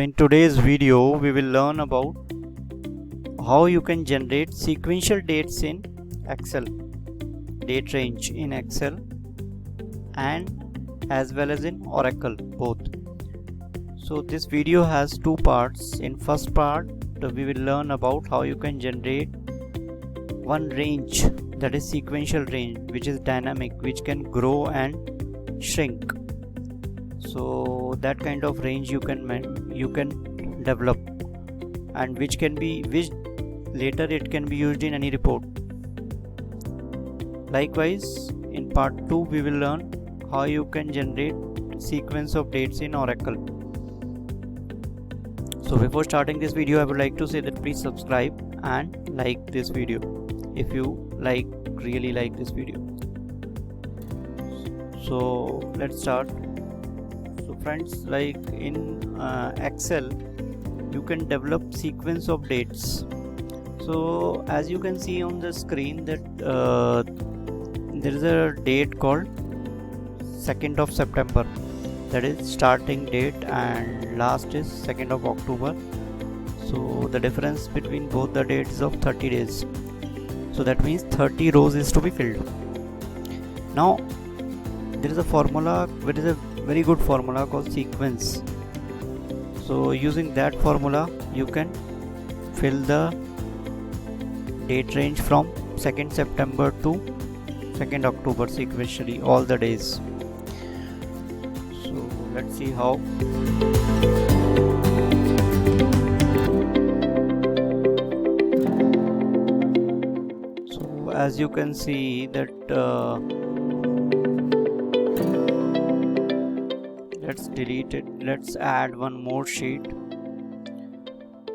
in today's video we will learn about how you can generate sequential dates in Excel, date range in Excel and as well as in Oracle both. So this video has two parts. In first part we will learn about how you can generate one range, that is sequential range, which is dynamic, which can grow and shrink. So that kind of range you can develop, and which later it can be used in any report. Likewise, in part 2 we will learn how you can generate sequence of dates in Oracle. So before starting this video, I would like to say that please subscribe and like this video if you really like this video. So let's start. So friends, like in Excel you can develop sequence of dates. So as you can see on the screen that there is a date called 2nd of September, that is starting date, and last is 2nd of October. So the difference between both the dates is of 30 days. So that means 30 rows is to be filled. Now there is a formula, there is a very good formula called sequence. So using that formula you can fill the date range from 2nd September to 2nd October sequentially, all the days. So let's see how. So as you can see that let's delete it, let's add one more sheet.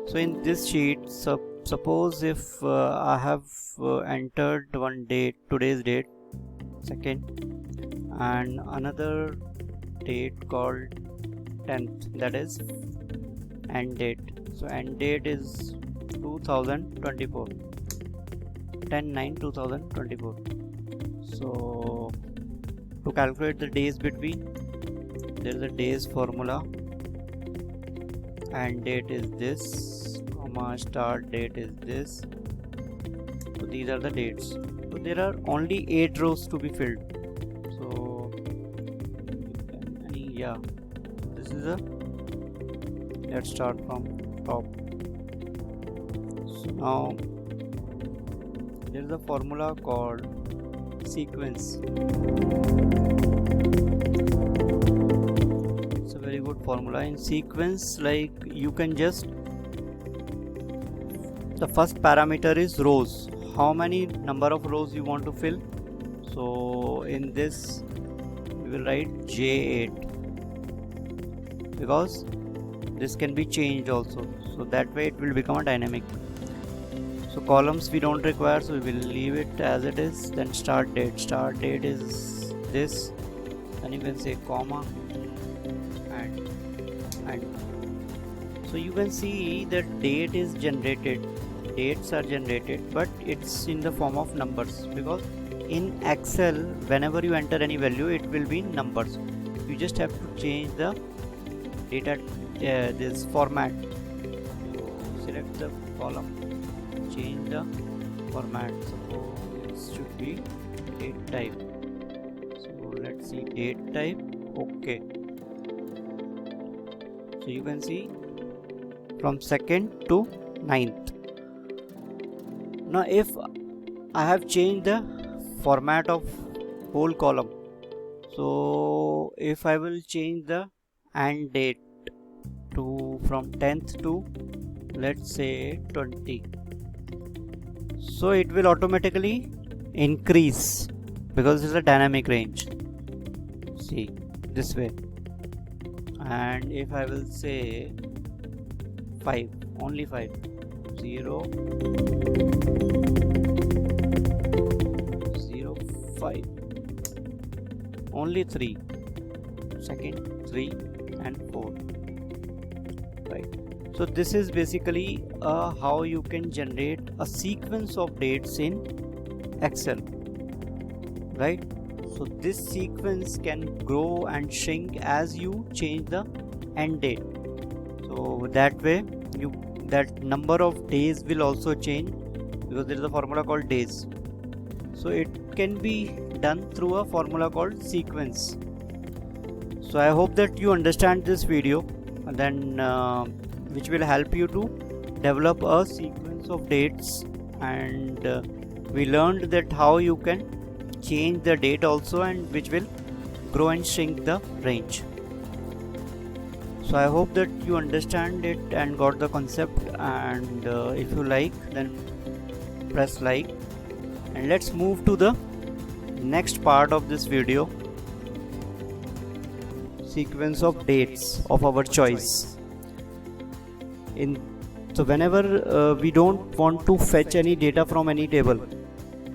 So in this sheet, suppose if I have entered one date, today's date 2nd, and another date called 10th, that is end date. So end date is 2024, 10/9/2024. So to calculate the days between, there is a days formula. End date is this, comma, start date is this. So these are the dates. So there are only 8 rows to be filled. So this is let's start from top. So now there is a formula called sequence. It's a very good formula. In sequence, like you can just, the first parameter is rows, how many number of rows you want to fill. So in this we will write J8, because this can be changed also, so that way it will become a dynamic. So columns we don't require, so we will leave it as it is. Then start date is this, and you can say comma and. So you can see that date is generated, dates are generated, but it's in the form of numbers, because in Excel whenever you enter any value it will be in numbers. You just have to change the data, this format. So select the column, change the format. So it should be date type. So let's see, date type, okay. So you can see from 2nd to 9th. Now if I have changed the format of whole column, so if I will change the end date to from 10th to, let's say, 20, so it will automatically increase because it's a dynamic range. See, this way. And if I will say 5, only 5, 0, 0, 5, only 3, 2nd, 3 and 4, right? So this is basically how you can generate a sequence of dates in Excel, right? So this sequence can grow and shrink as you change the end date. So that way that number of days will also change, because there is a formula called days. So it can be done through a formula called sequence. So I hope that you understand this video, and then which will help you to develop a sequence of dates. And we learned that how you can change the date also, and which will grow and shrink the range. So I hope that you understand it and got the concept, and if you like, then press like. And let's move to the next part of this video, sequence of dates of our choice. So whenever we don't want to fetch any data from any table,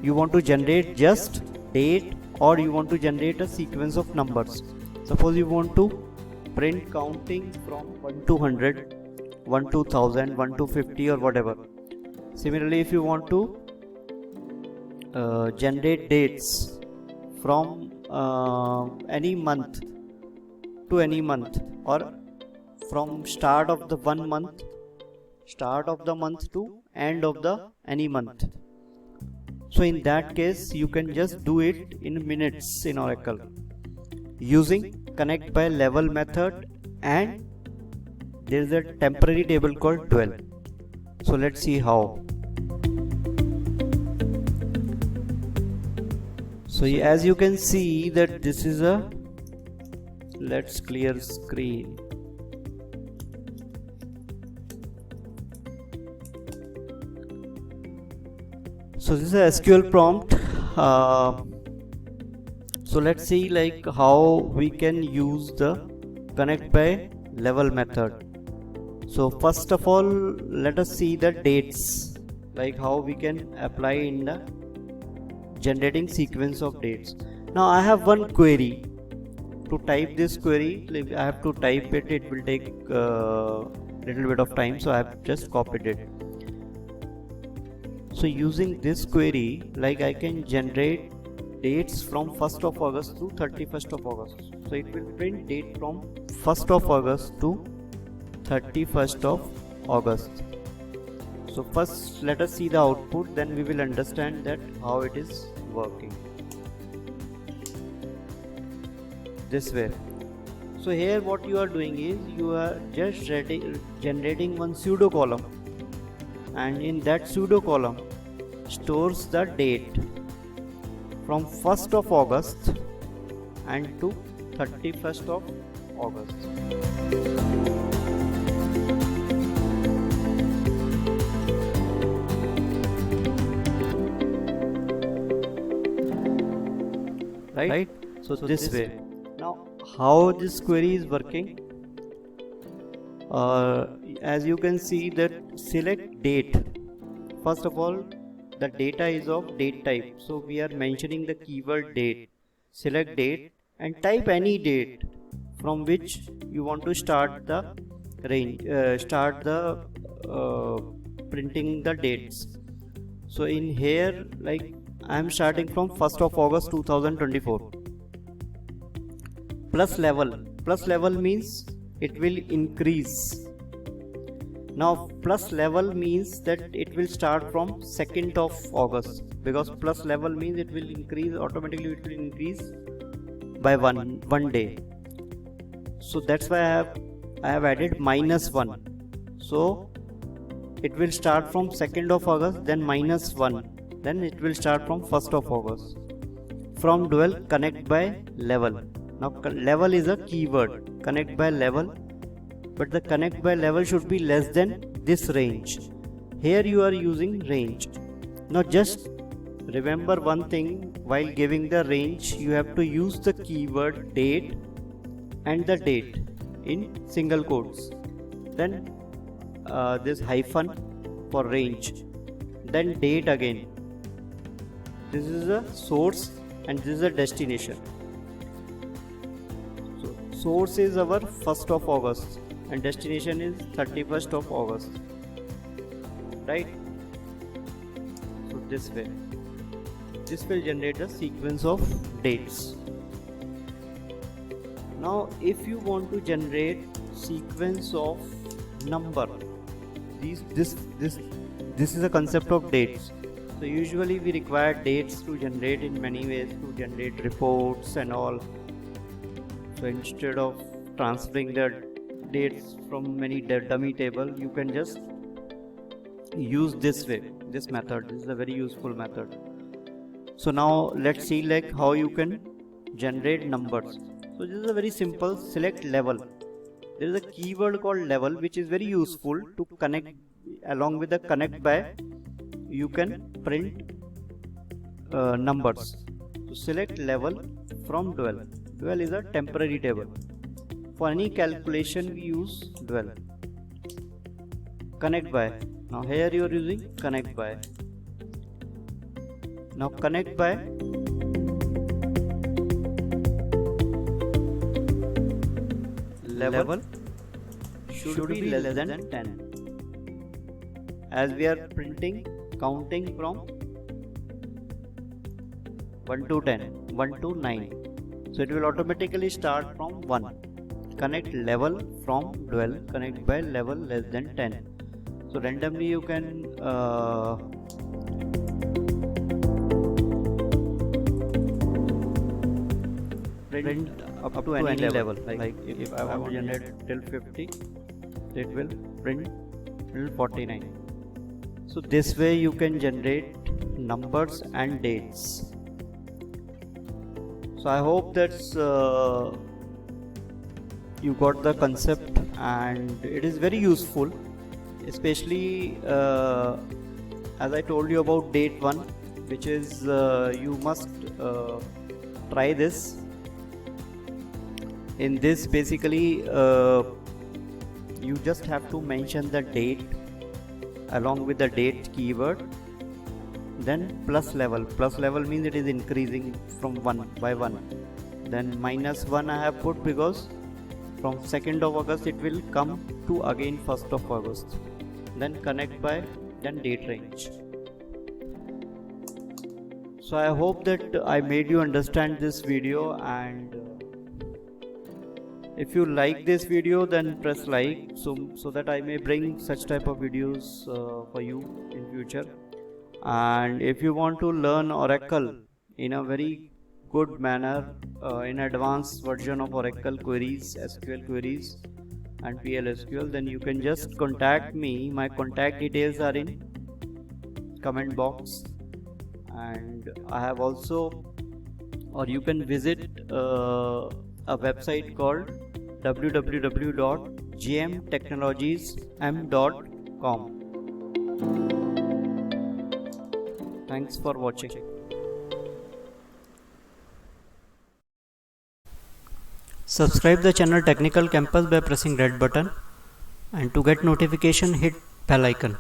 you want to generate just date, or you want to generate a sequence of numbers. Suppose you want to print counting from 1 to 100, 1 to 1000, 1 to 50 or whatever. Similarly, if you want to generate dates from any month to any month, or from start of the month to end of the any month. So in that case, you can just do it in minutes in Oracle using connect by level method, and there is a temporary table called dwell. So let's see how. So as you can see that this is a, let's clear screen. So this is a SQL prompt. So let's see like how we can use the connect by level method. So first of all, let us see the dates, like how we can apply in the generating sequence of dates. Now I have one query. To type this query, like I have to type it, it will take little bit of time, so I have just copied it. So using this query, like I can generate dates from 1st of August to 31st of August. So it will print date from 1st of August to 31st of August. So first let us see the output, then we will understand that how it is working. This way. So here what you are doing is you are just generating one pseudo column, and in that pseudo column stores the date from 1st of August and to 31st of August. Right? So this way. Now how this query is working? As you can see that select date. First of all, the data is of date type, so we are mentioning the keyword date. Select date and type any date from which you want to start the range, printing the dates. So in here, like I am starting from 1st of August 2024. Plus level means it will increase. Now plus level means that it will start from 2nd of August, because plus level means it will increase automatically, it will increase by one day. So that's why I have added -1. So it will start from 2nd of August, then -1, then it will start from 1st of August. From dual connect by level. Now level is a keyword, connect by level, but the connect by level should be less than this range. Here you are using range. Now just remember one thing, while giving the range you have to use the keyword date and the date in single quotes, then this hyphen for range, then date again. This is a source and this is a destination. So source is our 1st of August and destination is 31st of August, right? So this way, this will generate a sequence of dates. Now if you want to generate sequence of number. This is a concept of dates. So usually we require dates to generate in many ways, to generate reports and all. So instead of transferring the dates from many dummy table, you can just use this way, this method. This is a very useful method. So now let's see like how you can generate numbers. So this is a very simple. Select level. There is a keyword called level which is very useful to connect. Along with the connect by, you can print numbers. So select level from dual. Dual is a temporary table. For any calculation we use dual. Connect by. Now here you are using connect by. Now connect by level should be less than 10, as we are printing counting from 1 to 10, 1 to 9. So it will automatically start from 1. Connect level from dual, connect by level less than 10. So randomly you can print up to any level. Like if I want to generate till 50, it will print till 49. So this way you can generate numbers and dates. So I hope that's you got the concept, and it is very useful, especially as I told you about date 1, which is you must try this. In this basically you just have to mention the date along with the date keyword, then plus level. Plus level means it is increasing from 1 by 1. Then minus 1 I have put because from 2nd of August it will come to again 1st of August. Then connect by, then date range. So I hope that I made you understand this video, and if you like this video then press like, so that I may bring such type of videos for you in future. And if you want to learn Oracle in a very good manner, in advanced version of Oracle queries, SQL queries and PLSQL, then you can just contact me. My contact details are in comment box, and I have also, or you can visit a website called www.gmtechnologiesm.com. Thanks for watching. Subscribe the channel Technical Campus by pressing red button, and to get notification hit bell icon.